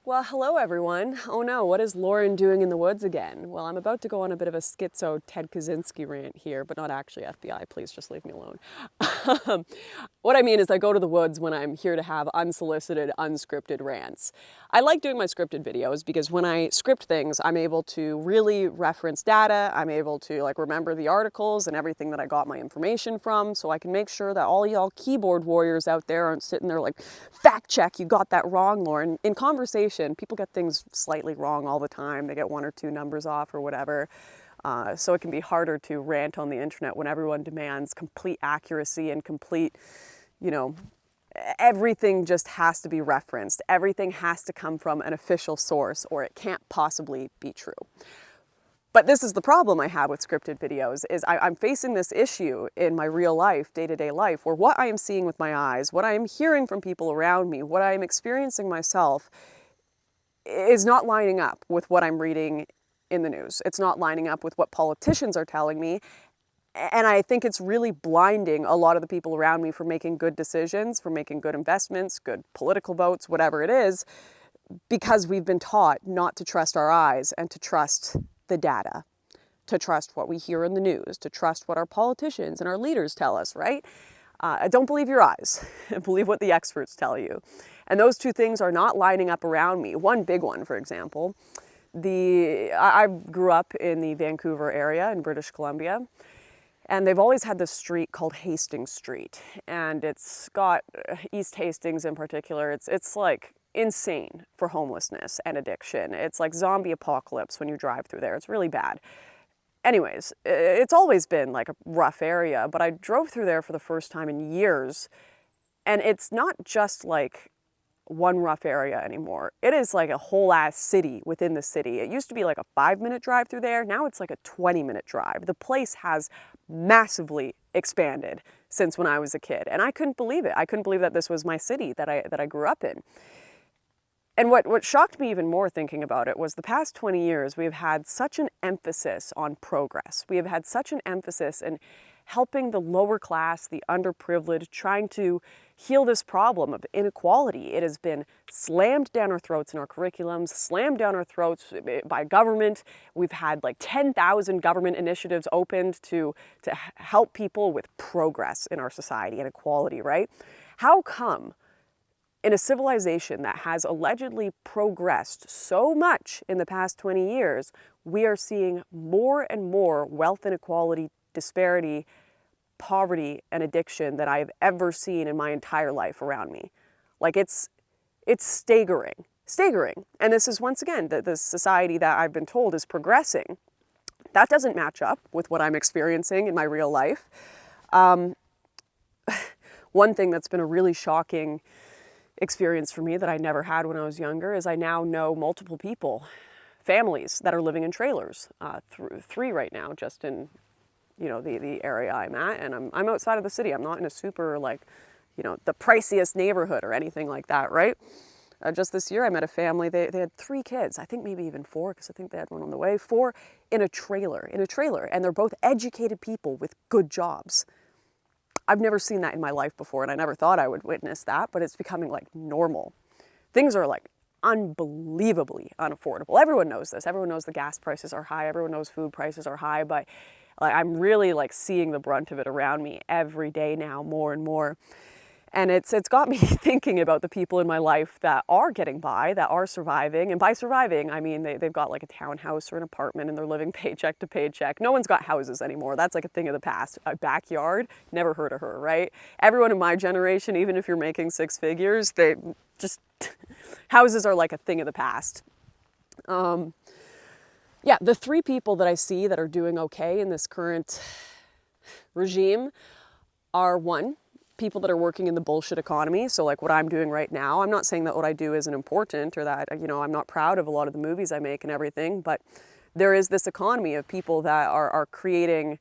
Well, hello everyone. Oh no, what is Lauren doing in the woods again? Well, I'm about to go on a bit of a schizo Ted Kaczynski rant here, but not actually FBI. Please just leave me alone. What I mean is I go to the woods when I'm here to have unsolicited, unscripted rants. I like doing my scripted videos because when I script things, I'm able to really reference data. I'm able to remember the articles and everything that I got my information from, so I can make sure that all y'all keyboard warriors out there aren't sitting there like, fact check, you got that wrong, Lauren. In conversation, people get things slightly wrong all the time. They get one or two numbers off or whatever. So it can be harder to rant on the internet when everyone demands complete accuracy and complete, everything just has to be referenced. Everything has to come from an official source or it can't possibly be true. But this is the problem I have with scripted videos, is I'm facing this issue in my real life, day-to-day life, where what I am seeing with my eyes, what I am hearing from people around me, what I am experiencing myself is not lining up with what I'm reading in the news. It's not lining up with what politicians are telling me. And I think it's really blinding a lot of the people around me from making good decisions, from making good investments, good political votes, whatever it is, because we've been taught not to trust our eyes and to trust the data, to trust what we hear in the news, to trust what our politicians and our leaders tell us, right? Don't believe your eyes, believe what the experts tell you. And those two things are not lining up around me. One big one, for example, I grew up in the Vancouver area in British Columbia, and they've always had this street called Hastings Street. And it's got, East Hastings in particular, it's like insane for homelessness and addiction. It's like zombie apocalypse when you drive through there. It's really bad. Anyways, it's always been like a rough area, but I drove through there for the first time in years, and it's not just like one rough area anymore. It is like a whole ass city within the city. It used to be like a 5-minute drive through there. Now it's like a 20-minute drive. The place has massively expanded since when I was a kid, and I couldn't believe it. I couldn't believe that this was my city that I grew up in. And what shocked me even more thinking about it was the past 20 years, we have had such an emphasis on progress. We have had such an emphasis in helping the lower class, the underprivileged, trying to heal this problem of inequality. It has been slammed down our throats in our curriculums, slammed down our throats by government. We've had like 10,000 government initiatives opened to help people with progress in our society and equality, right? How come in a civilization that has allegedly progressed so much in the past 20 years, we are seeing more and more wealth inequality, disparity, poverty, and addiction than I've ever seen in my entire life around me? Like it's staggering. And this is once again the society that I've been told is progressing. That doesn't match up with what I'm experiencing in my real life. One thing that's been a really shocking experience for me that I never had when I was younger is I now know multiple people, families that are living in trailers, three right now, just in the area I'm at, and I'm outside of the city. I'm not in a super the priciest neighborhood or anything like that, right? Just this year I met a family, they had 3 kids, I think maybe even 4, because I think they had one on the way, 4 in a trailer, and they're both educated people with good jobs. I've never seen that in my life before, and I never thought I would witness that, but it's becoming like normal. Things are like unbelievably unaffordable. Everyone knows this. Everyone knows the gas prices are high. Everyone knows food prices are high, but I'm really seeing the brunt of it around me every day now, more and more. And it's got me thinking about the people in my life that are getting by, that are surviving. And by surviving, I mean they've got like a townhouse or an apartment and they're living paycheck to paycheck. No one's got houses anymore. That's like a thing of the past. A backyard, never heard of her, right? Everyone in my generation, even if you're making 6 figures, they just, houses are like a thing of the past. Yeah, the 3 people that I see that are doing okay in this current regime are, 1, people that are working in the bullshit economy. So like what I'm doing right now, I'm not saying that what I do isn't important or that, I'm not proud of a lot of the movies I make and everything, but there is this economy of people that are creating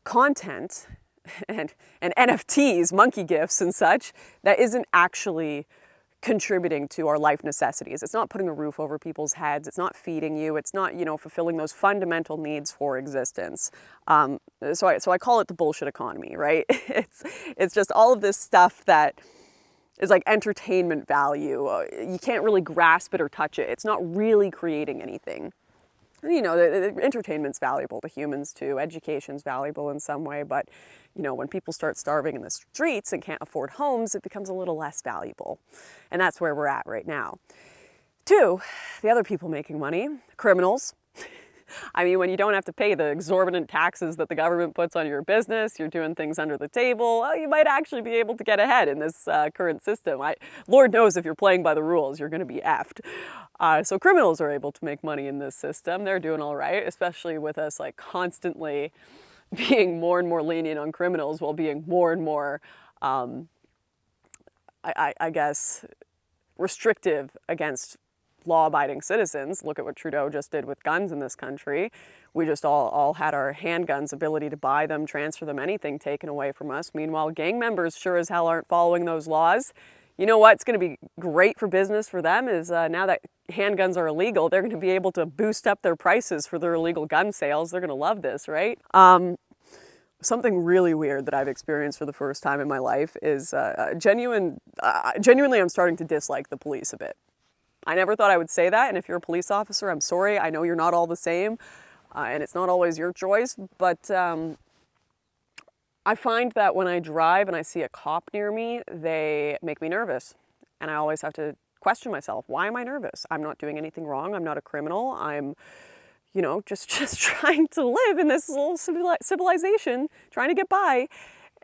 content and NFTs, monkey gifts and such, that isn't actually contributing to our life necessities. It's not putting a roof over people's heads. It's not feeding you. It's not, fulfilling those fundamental needs for existence. So I call it the bullshit economy, right? It's just all of this stuff that is like entertainment value. You can't really grasp it or touch it. It's not really creating anything. You know, the entertainment's valuable to humans too. Education's valuable in some way, but you know, when people start starving in the streets and can't afford homes, it becomes a little less valuable. And that's where we're at right now. Two, the other people making money, criminals. I mean, when you don't have to pay the exorbitant taxes that the government puts on your business, you're doing things under the table, well, you might actually be able to get ahead in this current system. Lord knows if you're playing by the rules, you're going to be effed. So criminals are able to make money in this system. They're doing all right, especially with us like constantly being more and more lenient on criminals while being more and more, I guess, restrictive against law-abiding citizens. Look at what Trudeau just did with guns in this country. We just all had our handguns, ability to buy them, transfer them, anything taken away from us. Meanwhile, gang members sure as hell aren't following those laws. You know what's going to be great for business for them is now that handguns are illegal, they're going to be able to boost up their prices for their illegal gun sales. They're going to love this, right? Something really weird that I've experienced for the first time in my life is genuinely I'm starting to dislike the police a bit. I never thought I would say that, and if you're a police officer, I'm sorry. I know you're not all the same, and it's not always your choice, but I find that when I drive and I see a cop near me, they make me nervous, and I always have to question myself, why am I nervous? I'm not doing anything wrong. I'm not a criminal. I'm, you know, just trying to live in this little civilization, trying to get by.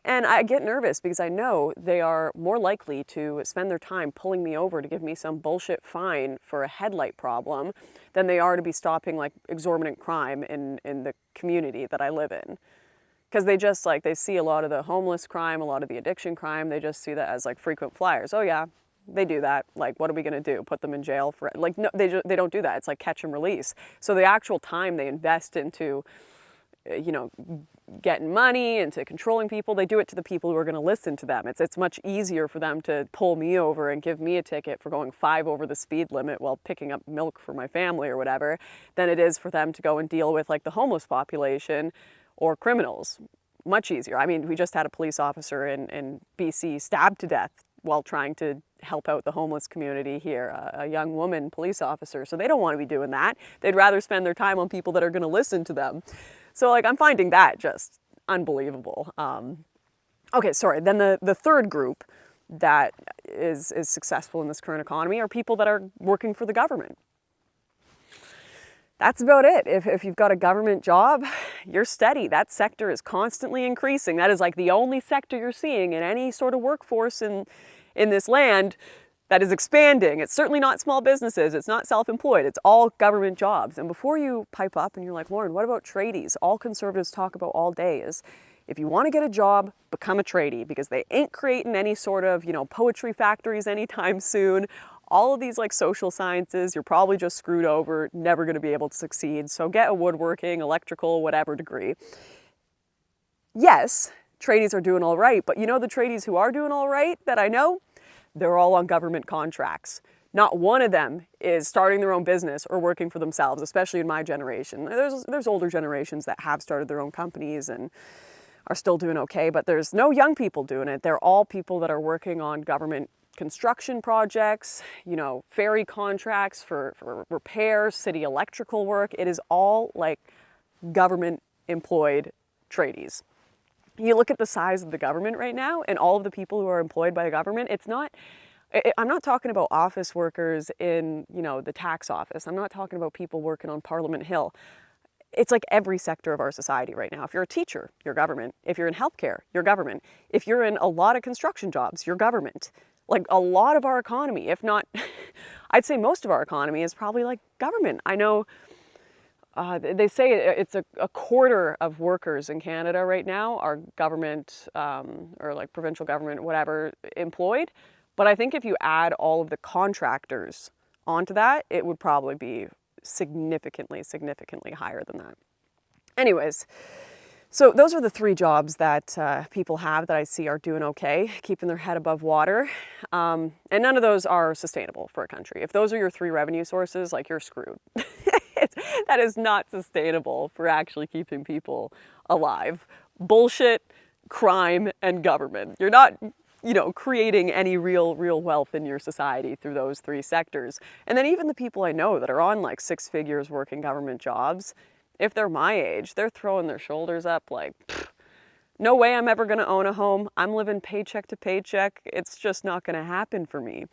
And I get nervous because I know they are more likely to spend their time pulling me over to give me some bullshit fine for a headlight problem than they are to be stopping like exorbitant crime in the community that I live in. Because they just like, they see a lot of the homeless crime, a lot of the addiction crime, they just see that as like frequent flyers. Oh yeah, they do that. Like, what are we gonna do? Put them in jail for, like, no, they don't do that. It's like catch and release. So the actual time they invest into, you know, getting money, into controlling people, they do it to the people who are going to listen to them. It's much easier for them to pull me over and give me a ticket for going 5 over the speed limit while picking up milk for my family or whatever, than it is for them to go and deal with like the homeless population or criminals. Much easier. I mean, we just had a police officer in BC stabbed to death while trying to help out the homeless community here, a young woman police officer. So they don't want to be doing that. They'd rather spend their time on people that are going to listen to them. So like, I'm finding that just unbelievable. Okay, sorry. Then the third group that is successful in this current economy are people that are working for the government. That's about it. If you've got a government job, you're steady. That sector is constantly increasing. That is like the only sector you're seeing in any sort of workforce in this land that is expanding. It's certainly not small businesses. It's not self-employed. It's all government jobs. And before you pipe up and you're like, Lauren, what about tradies? All conservatives talk about all day is, if you want to get a job, become a tradie, because they ain't creating any sort of, you know, poetry factories anytime soon. All of these like social sciences, you're probably just screwed over, never going to be able to succeed. So get a woodworking, electrical, whatever degree. Yes, tradies are doing all right, but you know the tradies who are doing all right that I know? They're all on government contracts. Not one of them is starting their own business or working for themselves, especially in my generation. There's older generations that have started their own companies and are still doing okay, but there's no young people doing it. They're all people that are working on government construction projects, you know, ferry contracts for repairs, city electrical work. It is all like government employed tradies. You look at the size of the government right now and all of the people who are employed by the government, I'm not talking about office workers in, you know, the tax office. I'm not talking about people working on Parliament Hill. It's like every sector of our society right now. If you're a teacher, you're government. If you're in healthcare, you're government. If you're in a lot of construction jobs, you're government. Like a lot of our economy, if not, I'd say most of our economy is probably like government. I know they say it's a quarter of workers in Canada right now are government or like provincial government, whatever, employed. But I think if you add all of the contractors onto that, it would probably be significantly higher than that. Anyways, so those are the 3 jobs that people have that I see are doing okay, keeping their head above water. And none of those are sustainable for a country. If those are your 3 revenue sources, like, you're screwed. That is not sustainable for actually keeping people alive. Bullshit, crime, and government. You're not creating any real wealth in your society through those three sectors. And then even the people I know that are on like 6 figures working government jobs, if they're my age, they're throwing their shoulders up like, no way I'm ever going to own a home. I'm living paycheck to paycheck. It's just not going to happen for me.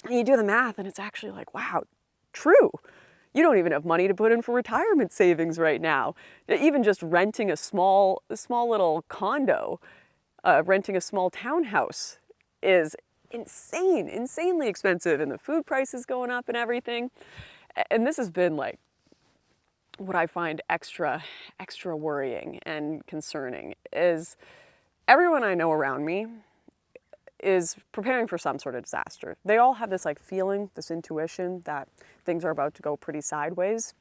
And you do the math and it's actually like, wow, true. You don't even have money to put in for retirement savings right now. Even just renting a small little condo, renting a small townhouse is insanely expensive, and the food prices going up and everything. And this has been like what I find extra worrying and concerning is everyone I know around me is preparing for some sort of disaster. They all have this like feeling, this intuition that things are about to go pretty sideways.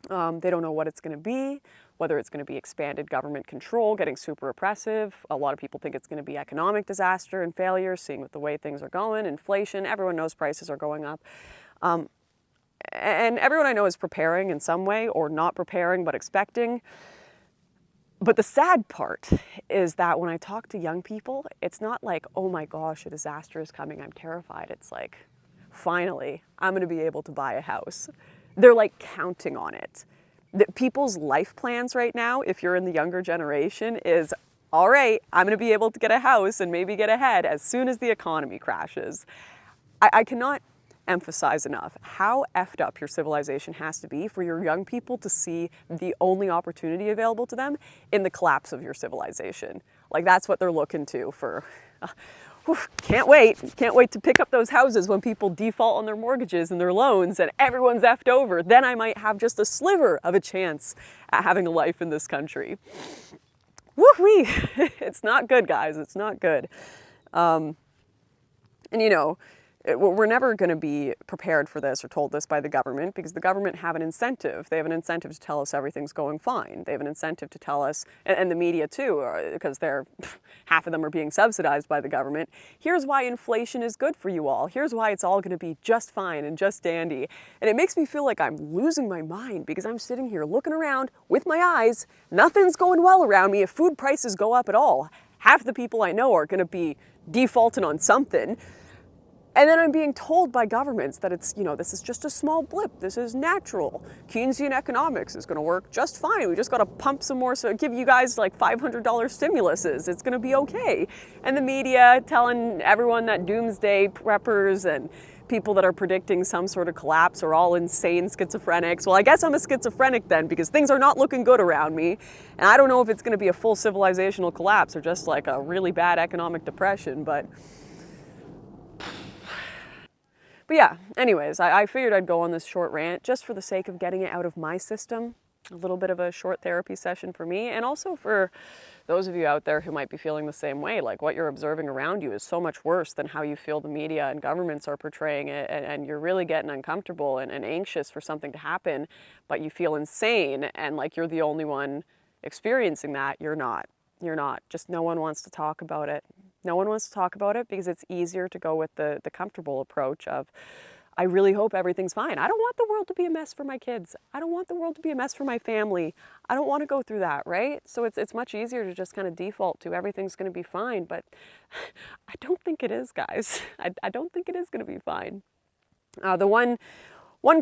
They don't know what it's going to be, whether it's going to be expanded government control, getting super oppressive. A lot of people think it's going to be economic disaster and failure, seeing with the way things are going, inflation. Everyone knows prices are going up. And everyone I know is preparing in some way, or not preparing but expecting. But the sad part is that when I talk to young people, it's not like, oh my gosh, a disaster is coming, I'm terrified. It's like, finally, I'm going to be able to buy a house. They're like counting on it. People's life plans right now, if you're in the younger generation, is, all right, I'm going to be able to get a house and maybe get ahead as soon as the economy crashes. I cannot emphasize enough how effed up your civilization has to be for your young people to see the only opportunity available to them in the collapse of your civilization. Like, that's what they're looking to for. Can't wait to pick up those houses when people default on their mortgages and their loans and everyone's effed over. Then I might have just a sliver of a chance at having a life in this country. Woo-wee! It's not good, guys. It's not good. And we're never going to be prepared for this or told this by the government, because the government have an incentive. They have an incentive to tell us everything's going fine. They have an incentive to tell us, and the media too, because half of them are being subsidized by the government. Here's why inflation is good for you all. Here's why it's all going to be just fine and just dandy. And it makes me feel like I'm losing my mind, because I'm sitting here looking around with my eyes. Nothing's going well around me. If food prices go up at all, half the people I know are going to be defaulting on something. And then I'm being told by governments that it's, this is just a small blip. This is natural. Keynesian economics is going to work just fine. We just got to pump some more, so give you guys like $500 stimuluses. It's going to be okay. And the media telling everyone that doomsday preppers and people that are predicting some sort of collapse are all insane schizophrenics. Well, I guess I'm a schizophrenic then, because things are not looking good around me. And I don't know if it's going to be a full civilizational collapse or just like a really bad economic depression, but yeah, anyways, I figured I'd go on this short rant just for the sake of getting it out of my system. A little bit of a short therapy session for me, and also for those of you out there who might be feeling the same way. Like, what you're observing around you is so much worse than how you feel the media and governments are portraying it, and you're really getting uncomfortable and anxious for something to happen, but you feel insane and like you're the only one experiencing that. You're not. You're not. Just no one wants to talk about it. No one wants to talk about it because it's easier to go with the comfortable approach of, I really hope everything's fine. I don't want the world to be a mess for my kids. I don't want the world to be a mess for my family. I don't want to go through that, right? So it's much easier to just kind of default to everything's going to be fine, but I don't think it is, guys. I don't think it is going to be fine. The one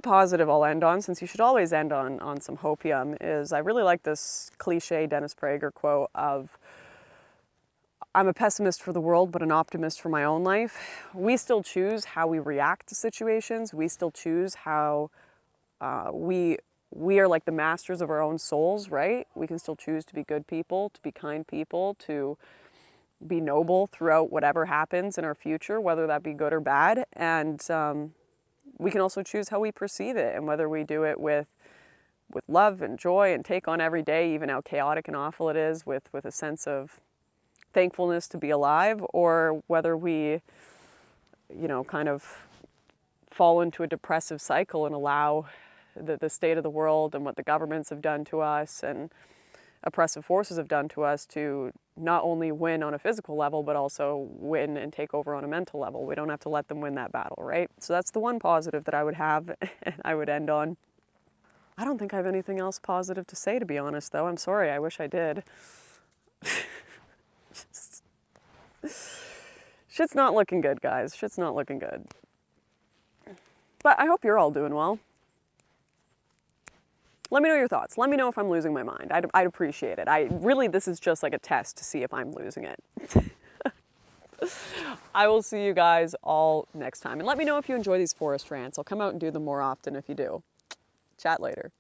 positive I'll end on, since you should always end on some hopium, is I really like this cliche Dennis Prager quote of, I'm a pessimist for the world, but an optimist for my own life. We still choose how we react to situations. We still choose how we are like the masters of our own souls, right? We can still choose to be good people, to be kind people, to be noble throughout whatever happens in our future, whether that be good or bad. And we can also choose how we perceive it, and whether we do it with love and joy and take on every day, even how chaotic and awful it is, with a sense of thankfulness to be alive, or whether we, kind of fall into a depressive cycle and allow the state of the world and what the governments have done to us and oppressive forces have done to us to not only win on a physical level, but also win and take over on a mental level. We don't have to let them win that battle, right? So that's the one positive that I would have and I would end on. I don't think I have anything else positive to say, to be honest, though. I'm sorry, I wish I did. Shit's not looking good, guys. Shit's not looking good. But I hope you're all doing well. Let me know your thoughts. Let me know if I'm losing my mind. I'd appreciate it. Really, this is just like a test to see if I'm losing it. I will see you guys all next time. And let me know if you enjoy these forest rants. I'll come out and do them more often if you do. Chat later.